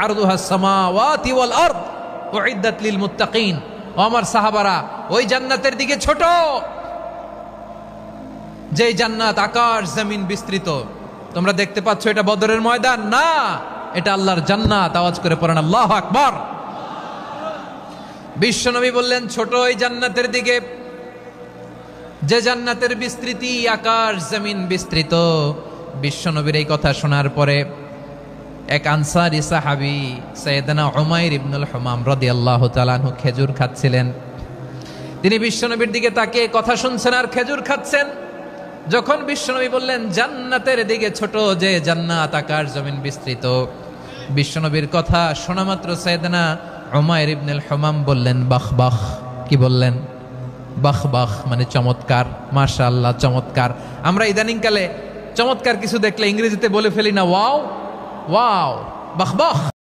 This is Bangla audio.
আরদুহাস সামাওয়াতি ওয়াল আরদ উইদ্দাত লিল মুত্তাকিন। ও আমার সাহাবারা, ওই জান্নাতের দিকে ছোট, যে জান্নাত আকাশ জমিন বিস্তৃত। তোমরা দেখতে পাচ্ছ এটা বদরের ময়দান না, এটা আল্লাহর জান্নাত। আওয়াজ করে পড়েন আল্লাহু আকবার। বিশ্বনবী বললেন ছোট ওই জান্নাতের দিকে যে জান্নাতের বিস্তৃতি আকাশ জমিন বিস্তৃত। বিশ্বনবীর এই কথা শোনার পরে এক আনসারী সাহাবী সাইয়েদনা উমাইর ইবনুল হুমাম রাদিয়াল্লাহু তাআলা আনহু খেজুর খাচ্ছিলেন। তিনি বিশ্বনবীর দিকে তাকিয়ে কথা শুনছেন আর খেজুর খাচ্ছেন। যখন বিশ্বনবী বললেন জান্নাতের দিকে ছোট যে জান্নাত আকাশ জমিন বিস্তৃত, বিশ্বনবীর কথা শোনা মাত্র সাইয়েদনা উমাইর ইবনুল হুমাম বললেন বাহ বাহ। কি বললেন? বাহ বাহ মানে চমৎকার, মাশাআল্লাহ চমৎকার। আমরা ইদানিংকালে চমৎকার কিছু দেখলে ইংরেজিতে বলে ফেলি না ওয়াও ওয়াও, বাহ বাহ।